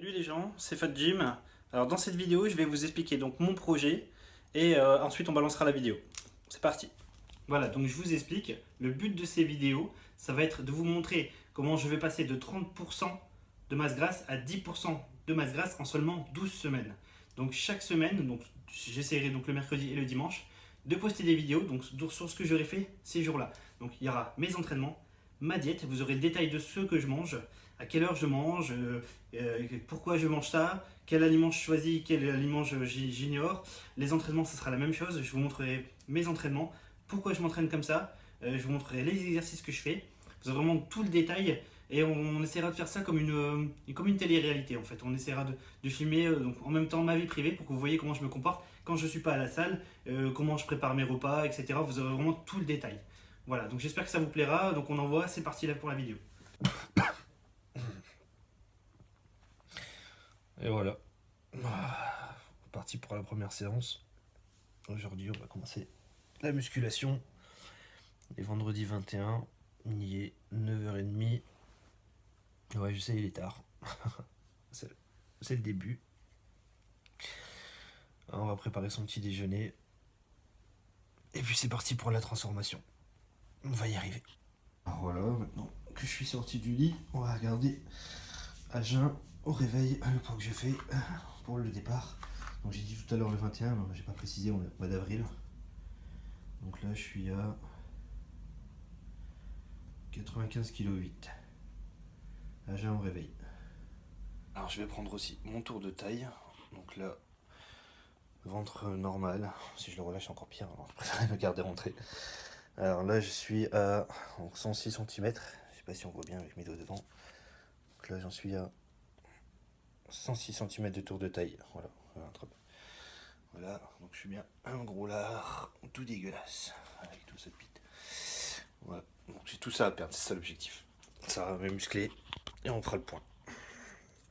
Salut les gens, c'est Fat Jim. Alors dans cette vidéo, je vais vous expliquer donc mon projet et ensuite on balancera la vidéo. C'est parti. Voilà, donc je vous explique. Le but de ces vidéos, ça va être de vous montrer comment je vais passer de 30% de masse grasse à 10% de masse grasse en seulement 12 semaines. Donc chaque semaine, donc j'essaierai donc le mercredi et le dimanche de poster des vidéos donc sur ce que j'aurai fait ces jours-là. Donc il y aura mes entraînements, ma diète, vous aurez le détail de ce que je mange, à quelle heure je mange, pourquoi je mange ça, quel aliment je choisis, quel aliment j'ignore. Les entraînements, ce sera la même chose, je vous montrerai mes entraînements, pourquoi je m'entraîne comme ça, je vous montrerai les exercices que je fais. Vous aurez vraiment tout le détail et on essaiera de faire ça comme une télé-réalité en fait. On essaiera de filmer donc, en même temps ma vie privée pour que vous voyez comment je me comporte quand je ne suis pas à la salle, comment je prépare mes repas, etc. Vous aurez vraiment tout le détail. Voilà, donc j'espère que ça vous plaira. Donc on envoie, c'est parti là pour la vidéo. Et voilà, parti pour la première séance. Aujourd'hui, on va commencer la musculation. Et vendredi 21, il y est 9h30. Ouais, je sais, il est tard. C'est le début. On va préparer son petit déjeuner. Et puis c'est parti pour la transformation. On va y arriver. Alors voilà, maintenant que je suis sorti du lit, on va regarder à jeun au réveil le poids que je fais pour le départ. Donc j'ai dit tout à l'heure le 21, mais j'ai pas précisé, on est au mois d'avril. Donc là je suis à 95,8 kg à jeun au réveil. Alors je vais prendre aussi mon tour de taille. Donc là, ventre normal. Si je le relâche c'est encore pire, alors je préfère le garder rentré. Alors là je suis à 106 cm. Je sais pas si on voit bien avec mes dos devant. Donc là j'en suis à 106 cm de tour de taille. Voilà, donc je suis bien un gros lard, tout dégueulasse, avec tout ça de pite. Voilà, donc j'ai tout ça à perdre, c'est ça l'objectif. Ça va me muscler et on fera le point.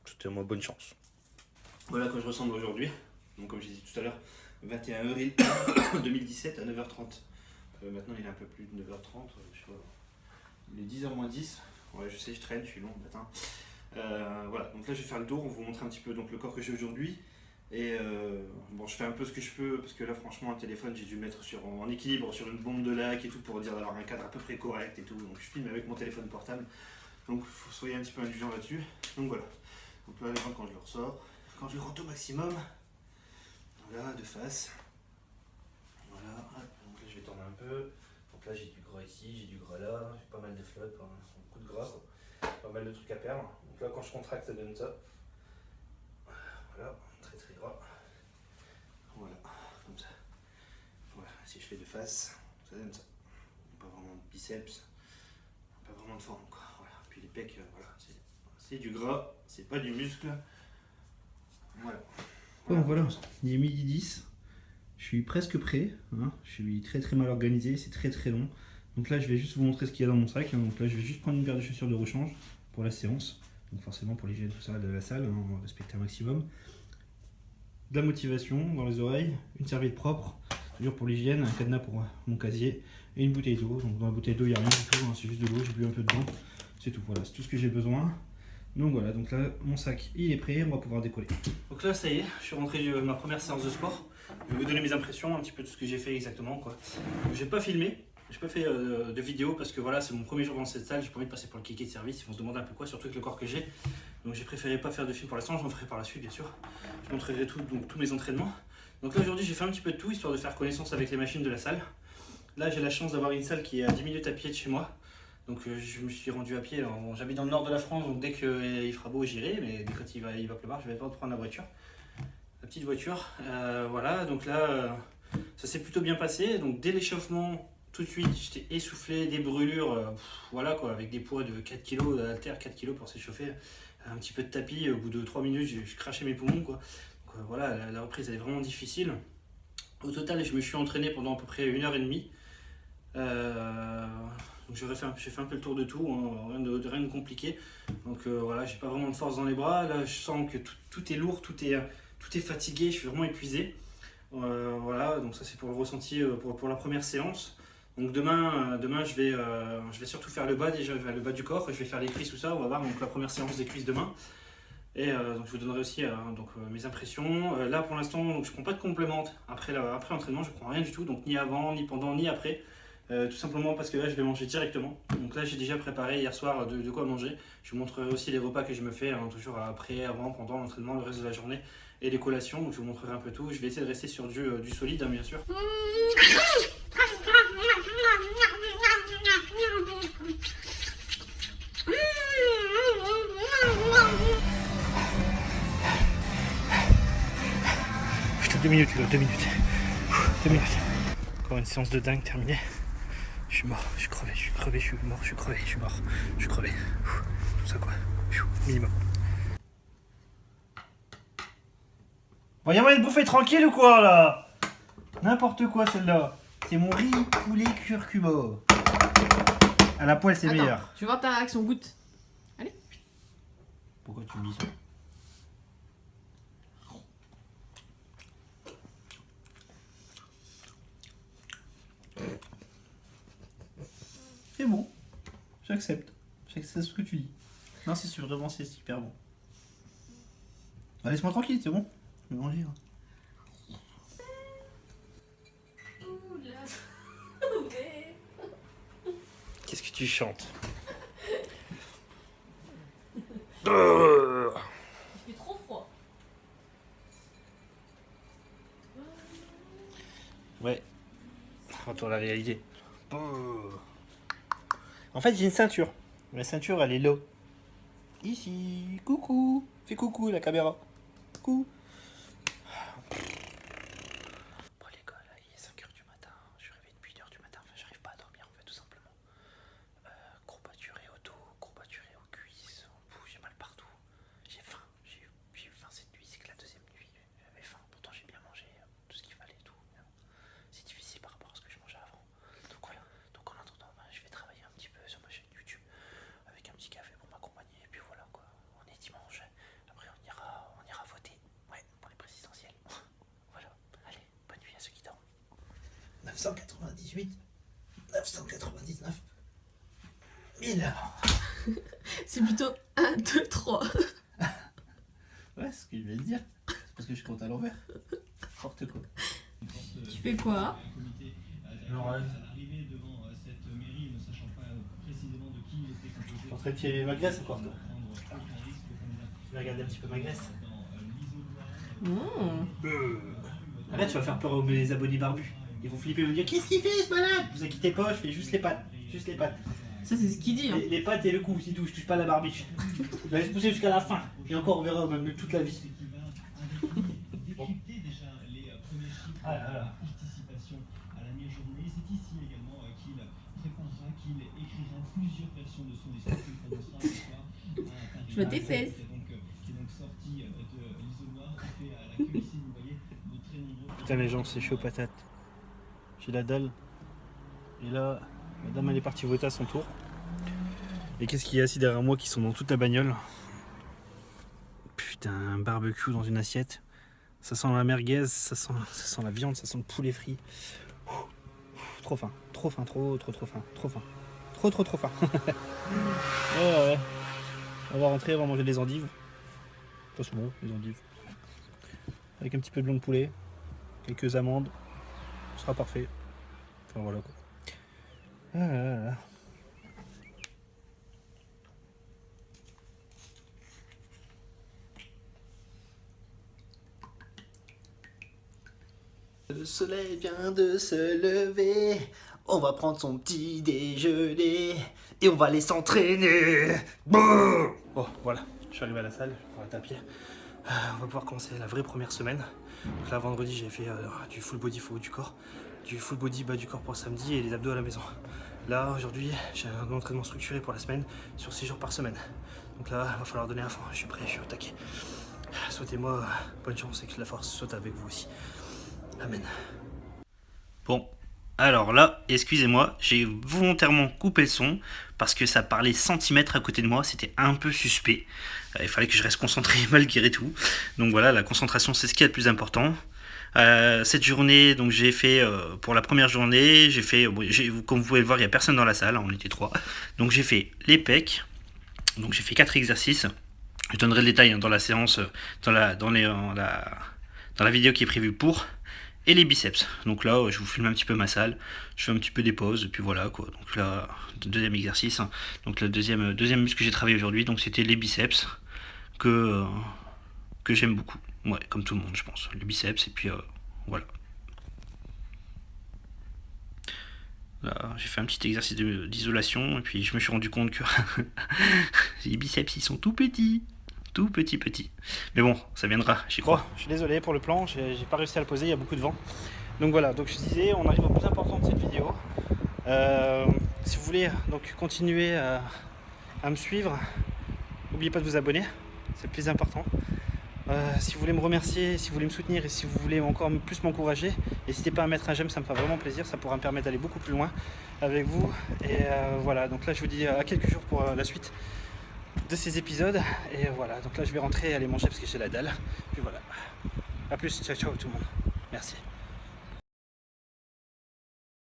C'était à moi bonne chance. Voilà à quoi je ressemble aujourd'hui. Donc comme j'ai dit tout à l'heure, 21 avril 2017 à 9h30. Maintenant il est un peu plus de 9h30, je sais pas. Il est 10h moins 10. Ouais, je sais, je traîne, je suis long le matin. Voilà, donc là je vais faire le tour, on vous montrer un petit peu donc, le corps que j'ai aujourd'hui. Et bon, je fais un peu ce que je peux parce que là, franchement, le téléphone, j'ai dû le mettre en équilibre sur une bombe de lac et tout pour dire d'avoir un cadre à peu près correct et tout. Donc je filme avec mon téléphone portable. Donc il faut soyez un petit peu indulgent là-dessus. Donc voilà. Donc là, les gens, quand je le ressors, quand je le rentre au maximum, voilà, de face. Voilà, donc là je vais tourner un peu. Donc là j'ai du gras ici, j'ai du gras là, j'ai pas mal de flotte, beaucoup de gras, quoi. Pas mal de trucs à perdre. Donc là quand je contracte ça donne ça. Voilà, très très gras. Voilà, comme ça. Voilà, si je fais de face, ça donne ça. Pas vraiment de biceps, pas vraiment de forme, quoi. Voilà. Puis les pecs, voilà, c'est du gras, c'est pas du muscle. Voilà. Bon voilà, il est midi 10, je suis presque prêt, hein. Je suis très très mal organisé, c'est très très long. Donc là je vais juste vous montrer ce qu'il y a dans mon sac, hein. Donc là je vais juste prendre une paire de chaussures de rechange pour la séance. Donc forcément pour l'hygiène tout ça de la salle, hein, on va respecter un maximum. De la motivation dans les oreilles, une serviette propre, toujours pour l'hygiène, un cadenas pour mon casier et une bouteille d'eau. Donc dans la bouteille d'eau il n'y a rien du tout, hein, c'est juste de l'eau, j'ai bu un peu dedans, c'est tout, voilà, c'est tout ce que j'ai besoin. Donc voilà, donc là mon sac il est prêt, on va pouvoir décoller. Donc là ça y est, je suis rentré de ma première séance de sport. Je vais vous donner mes impressions, un petit peu de ce que j'ai fait exactement, quoi. J'ai pas filmé, j'ai pas fait de vidéo parce que voilà, c'est mon premier jour dans cette salle, j'ai pas envie de passer pour le kéké de service, ils vont se demander un peu quoi, surtout avec le corps que j'ai. Donc j'ai préféré pas faire de film pour l'instant, j'en ferai par la suite bien sûr. Je montrerai tout, donc tous mes entraînements. Donc là aujourd'hui j'ai fait un petit peu de tout, histoire de faire connaissance avec les machines de la salle. Là j'ai la chance d'avoir une salle qui est à 10 minutes à pied de chez moi. Donc je me suis rendu à pied, bon, j'habite dans le nord de la France, donc dès qu'il fera beau j'irai, mais dès qu'il va pleuvoir, je vais devoir prendre la voiture. La petite voiture, voilà, donc là ça s'est plutôt bien passé, donc dès l'échauffement, tout de suite j'étais essoufflé, des brûlures, voilà quoi, avec des poids de 4 kg, d'haltère 4 kg pour s'échauffer, un petit peu de tapis, au bout de 3 minutes je crachais mes poumons quoi. Donc voilà, la reprise elle est vraiment difficile. Au total je me suis entraîné pendant à peu près 1h30. Donc j'ai fait un peu le tour de tout, hein, rien de compliqué. Donc voilà, j'ai pas vraiment de force dans les bras. Là je sens que tout est lourd, tout est fatigué, je suis vraiment épuisé. Voilà, donc ça c'est pour le ressenti pour la première séance. Donc demain je vais surtout faire le bas déjà, le bas du corps, je vais faire les cuisses tout ça, on va voir donc la première séance des cuisses demain. Et donc je vous donnerai aussi mes impressions. Là pour l'instant, donc, je prends pas de complément après l'entraînement, je prends rien du tout, donc ni avant, ni pendant, ni après. Tout simplement parce que là je vais manger directement. Donc là j'ai déjà préparé hier soir de quoi manger. Je vous montrerai aussi les repas que je me fais, toujours après, avant, pendant l'entraînement, le reste de la journée et les collations. Donc je vous montrerai un peu tout. Je vais essayer de rester sur du solide bien sûr. Putain, 2 minutes là, 2 minutes. 2 minutes. Encore une séance de dingue terminée. Je suis mort, je suis crevé, je suis crevé, je suis mort, je suis crevé, je suis mort, je suis crevé. Tout ça quoi. Minimum. Bon, y'a moyen de bouffer tranquille ou quoi là? N'importe quoi celle-là. C'est mon riz poulet curcuma. À la poêle c'est meilleur. Je vais voir ta réaction, goûte. Allez. Pourquoi tu me dis ça? C'est bon. J'accepte. J'accepte ce que tu dis. Non, c'est sûr, vraiment c'est super bon. Bah, laisse-moi tranquille, c'est bon. Je vais manger. Qu'est-ce que tu chantes? Il fait trop froid. Ouais. Retour à la réalité. En fait, j'ai une ceinture. La ceinture, elle est là. Ici. Coucou. Fais coucou la caméra. Coucou. Bon, l'école, il est 5h du matin. Je suis réveillé depuis 1h du matin. Enfin, j'arrive pas à dormir, en fait, tout simplement. Courbaturé au dos, courbaturé aux cuisses. J'ai mal partout. J'ai faim. J'ai eu faim cette nuit. C'est que la deuxième nuit, j'avais faim. Pourtant, j'ai bien mangé tout ce qu'il fallait et tout. C'est difficile par rapport à ce que je mangeais avant. Donc voilà. Donc en attendant, je vais travailler un petit peu sur ma chaîne YouTube avec un petit café pour m'accompagner. Et puis voilà quoi. On est dimanche. Après on ira voter. Ouais, pour les présidentielles. Voilà. Allez, bonne nuit à ceux qui dorment. 998, 999, 1000. C'est plutôt 1, 2, 3. Ouais, c'est ce que je vais te dire. C'est parce que je compte à l'envers. N'importe quoi. Tu fais quoi? Je suis en train de tirer ma graisse encore toi. Je vais regarder un petit peu ma graisse. Arrête, tu vas faire peur aux mes abonnés barbus. Ils vont flipper et me dire qu'est-ce qu'il fait ce malade? Vous inquiétez pas, je fais juste les pattes. Juste les pattes. Ça, c'est ce qu'il dit. Hein. Les pattes et le cou, c'est tout, je touche pas la barbiche. Je vais laisser pousser jusqu'à la fin. Et encore, on verra même toute la vie. Bon. Ah là là. Je vois tes fesses. Putain les gens, c'est chaud patate. J'ai la dalle. Et là, madame elle est partie voter à son tour. Et qu'est-ce qu'il y a assis derrière moi qui sont dans toute la bagnole? Putain, un barbecue dans une assiette. Ça sent la merguez, ça sent la viande, ça sent le poulet frit. Trop faim, trop faim, trop faim, trop faim. Trop faim. Ouais. On va rentrer, on va manger des endives. Pas souvent, les endives. Avec un petit peu de blanc de poulet, quelques amandes, ce sera parfait. Enfin voilà quoi. Ah là là. Le soleil vient de se lever, on va prendre son petit déjeuner et on va aller s'entraîner. Bon voilà, je suis arrivé à la salle, je vais taper. On va pouvoir commencer la vraie première semaine. Donc là vendredi j'ai fait du full body haut du corps, du full body bas du corps pour samedi et les abdos à la maison. Là aujourd'hui j'ai un entraînement structuré pour la semaine sur 6 jours par semaine. Donc là il va falloir donner à fond, je suis prêt, je suis au taquet. Souhaitez-moi bonne chance et que la force soit avec vous aussi. Amen. Bon, alors là, excusez-moi, j'ai volontairement coupé le son parce que ça parlait centimètres à côté de moi, c'était un peu suspect. Il fallait que je reste concentré malgré tout. Donc voilà, la concentration c'est ce qui est le plus important. Cette journée, donc j'ai fait pour la première journée, j'ai fait, comme vous pouvez le voir, il n'y a personne dans la salle, on était 3. Donc j'ai fait les pecs, donc j'ai fait 4 exercices. Je donnerai le détail dans la séance, dans la vidéo qui est prévue pour. Et les biceps. Donc là, je vous filme un petit peu ma salle. Je fais un petit peu des pauses. Et puis voilà quoi. Donc là, deuxième exercice. Donc le deuxième muscle que j'ai travaillé aujourd'hui. Donc c'était les biceps. Que j'aime beaucoup. Ouais, comme tout le monde, je pense. Les biceps. Et puis voilà. Là, j'ai fait un petit exercice d'isolation. Et puis je me suis rendu compte que les biceps, ils sont tout petits. Tout petit. Mais bon, ça viendra, j'y crois. Je suis désolé pour le plan, j'ai pas réussi à le poser, il y a beaucoup de vent. Donc voilà, donc je disais, on arrive au plus important de cette vidéo. Si vous voulez donc continuer à me suivre, n'oubliez pas de vous abonner, c'est le plus important. Si vous voulez me remercier, si vous voulez me soutenir et si vous voulez encore plus m'encourager, n'hésitez pas à mettre un j'aime, ça me fera vraiment plaisir, ça pourra me permettre d'aller beaucoup plus loin avec vous. Et voilà, donc là je vous dis à quelques jours pour la suite de ces épisodes. Et voilà, donc là je vais rentrer et aller manger parce que j'ai la dalle. Puis voilà, à plus, ciao tout le monde, merci.